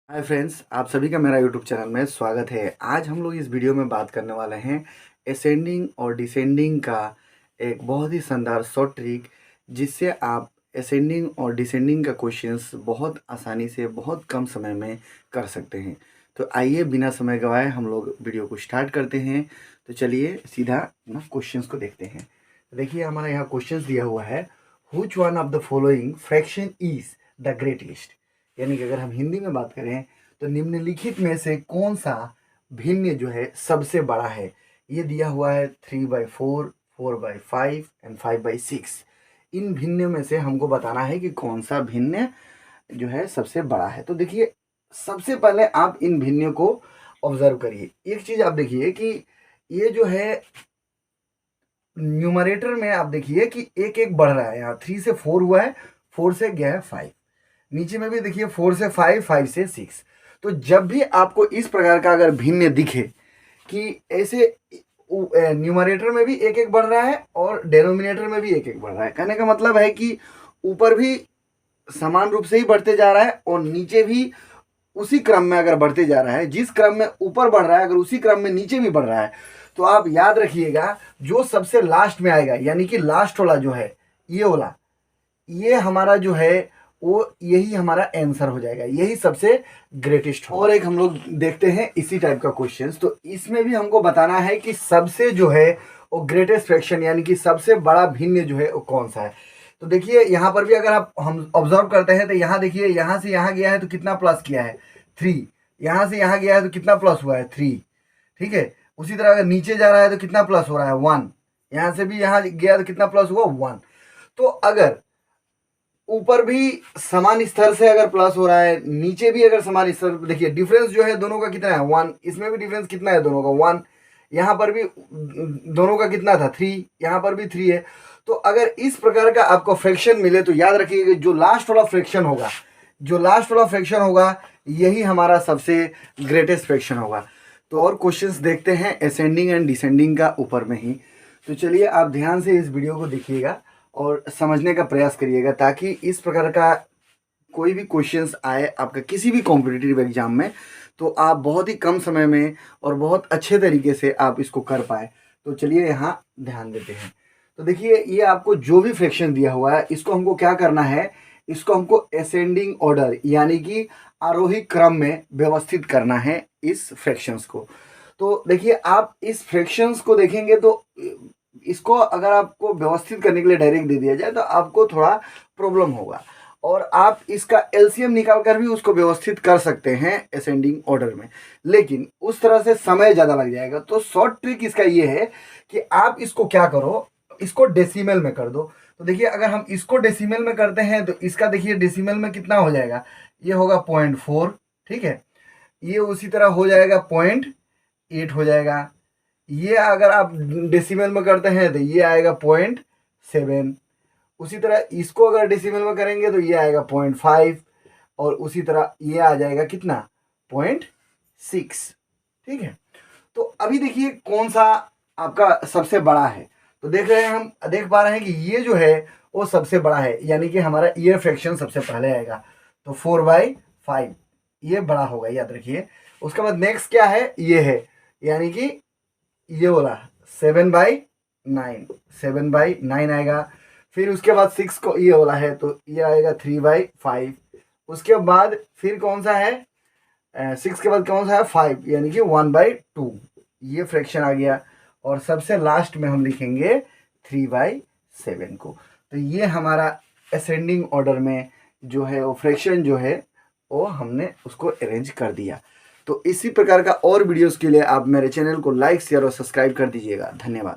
Hi friends, आप सभी का मेरा यूट्यूब चैनल में स्वागत है। आज हम लोग इस वीडियो में बात करने वाले हैं असेंडिंग और डिसेंडिंग का एक बहुत ही शानदार शॉर्ट ट्रिक, जिससे आप असेंडिंग और डिसेंडिंग का क्वेश्चंस बहुत आसानी से बहुत कम समय में कर सकते हैं। तो आइए बिना समय गवाए हम लोग वीडियो को स्टार्ट करते हैं। तो चलिए सीधा अपना क्वेश्चंस को देखते हैं। देखिए हमारा यहाँ क्वेश्चंस दिया हुआ है, which one of the following fraction is the greatest. यानी कि अगर हम हिंदी में बात करें तो निम्नलिखित में से कौन सा भिन्न जो है सबसे बड़ा है। ये दिया हुआ है 3/4, 4/5 एंड 5/6। इन भिन्न में से हमको बताना है कि कौन सा भिन्न जो है सबसे बड़ा है। तो देखिए सबसे पहले आप इन भिन्न को ऑब्जर्व करिए। एक चीज आप देखिए कि ये जो है न्यूमरेटर में आप देखिए कि एक एक बढ़ रहा है। यहाँ 3 से 4 हुआ है, 4 से गया है 5। नीचे में भी देखिए 4 से 5, 5 से 6। तो जब भी आपको इस प्रकार का अगर भिन्न दिखे कि ऐसे न्यूमरेटर में भी एक एक बढ़ रहा है और डेनोमिनेटर में भी एक एक बढ़ रहा है, कहने का मतलब है कि ऊपर भी समान रूप से ही बढ़ते जा रहा है और नीचे भी उसी क्रम में अगर बढ़ते जा रहा है, जिस क्रम में ऊपर बढ़ रहा है अगर उसी क्रम में नीचे भी बढ़ रहा है, तो आप याद रखिएगा जो सबसे लास्ट में आएगा, यानी कि लास्ट वाला जो है ये वाला, ये हमारा जो है वो यही हमारा आंसर हो जाएगा, यही सबसे ग्रेटेस्ट हो। और एक हम लोग देखते हैं इसी टाइप का क्वेश्चंस। तो इसमें भी हमको बताना है कि सबसे जो है वो ग्रेटेस्ट फ्रैक्शन यानी कि सबसे बड़ा भिन्न जो है वो कौन सा है। तो देखिए यहाँ पर भी अगर आप हम ऑब्जर्व करते हैं तो यहाँ देखिए यहाँ से यहाँ गया है तो कितना प्लस किया है 3, यहाँ से यहाँ गया है तो कितना प्लस हुआ है 3। ठीक है, उसी तरह अगर नीचे जा रहा है तो कितना प्लस हो रहा है 1, यहाँ से भी यहाँ गया तो कितना प्लस हुआ 1। तो अगर ऊपर भी समान स्तर से अगर प्लस हो रहा है, नीचे भी अगर समान स्तर, देखिए डिफरेंस जो है दोनों का कितना है 1, इसमें भी डिफरेंस कितना है दोनों का 1, यहाँ पर भी दोनों का कितना था 3, यहाँ पर भी 3 है। तो अगर इस प्रकार का आपको फ्रैक्शन मिले तो याद रखिएगा जो लास्ट वाला फ्रैक्शन होगा, जो लास्ट वाला फ्रैक्शन होगा यही हमारा सबसे ग्रेटेस्ट फ्रैक्शन होगा। तो और क्वेश्चंस देखते हैं असेंडिंग एंड डिसेंडिंग का ऊपर में ही। तो चलिए आप ध्यान से इस वीडियो को देखिएगा और समझने का प्रयास करिएगा, ताकि इस प्रकार का कोई भी क्वेश्चंस आए आपका किसी भी कॉम्पिटिटिव एग्जाम में तो आप बहुत ही कम समय में और बहुत अच्छे तरीके से आप इसको कर पाए। तो चलिए यहाँ ध्यान देते हैं। तो देखिए ये आपको जो भी फ्रैक्शन दिया हुआ है इसको हमको क्या करना है, इसको हमको असेंडिंग ऑर्डर यानी कि आरोही क्रम में व्यवस्थित करना है इस फ्रैक्शंस को। तो देखिए आप इस फ्रैक्शंस को देखेंगे तो इसको अगर आपको व्यवस्थित करने के लिए डायरेक्ट दे दिया जाए तो आपको थोड़ा प्रॉब्लम होगा, और आप इसका एलसीएम निकाल कर भी उसको व्यवस्थित कर सकते हैं असेंडिंग ऑर्डर में, लेकिन उस तरह से समय ज़्यादा लग जाएगा। तो शॉर्ट ट्रिक इसका ये है कि आप इसको क्या करो, इसको डेसिमल में कर दो। तो देखिए अगर हम इसको डेसिमल में करते हैं तो इसका देखिए डेसिमल में कितना हो जाएगा, ये होगा 0.4। ठीक है, ये उसी तरह हो जाएगा 0.8 हो जाएगा। ये अगर आप डेसिमल में करते हैं तो ये आएगा 0.7। उसी तरह इसको अगर डेसिमल में करेंगे तो ये आएगा 0.5, और उसी तरह ये आ जाएगा कितना 0.6। ठीक है, तो अभी देखिए कौन सा आपका सबसे बड़ा है। तो देख रहे हैं, हम देख पा रहे हैं कि ये जो है वो सबसे बड़ा है, यानी कि हमारा ये फ्रैक्शन सबसे पहले आएगा। तो 4/5 ये बड़ा होगा, याद रखिए। उसके बाद नेक्स्ट क्या है, ये है, यानी कि ये बोला 7/9, 7/9 आएगा। फिर उसके बाद 6 को ये वाला है तो ये आएगा 3/5। उसके बाद फिर कौन सा है, 6 के बाद कौन सा है 5, यानी कि 1/2 ये फ्रैक्शन आ गया। और सबसे लास्ट में हम लिखेंगे 3/7 को। तो ये हमारा असेंडिंग ऑर्डर में जो है वो फ्रैक्शन जो है वो हमने उसको अरेंज कर दिया। तो इसी प्रकार का और वीडियोस के लिए आप मेरे चैनल को लाइक, शेयर और सब्सक्राइब कर दीजिएगा। धन्यवाद।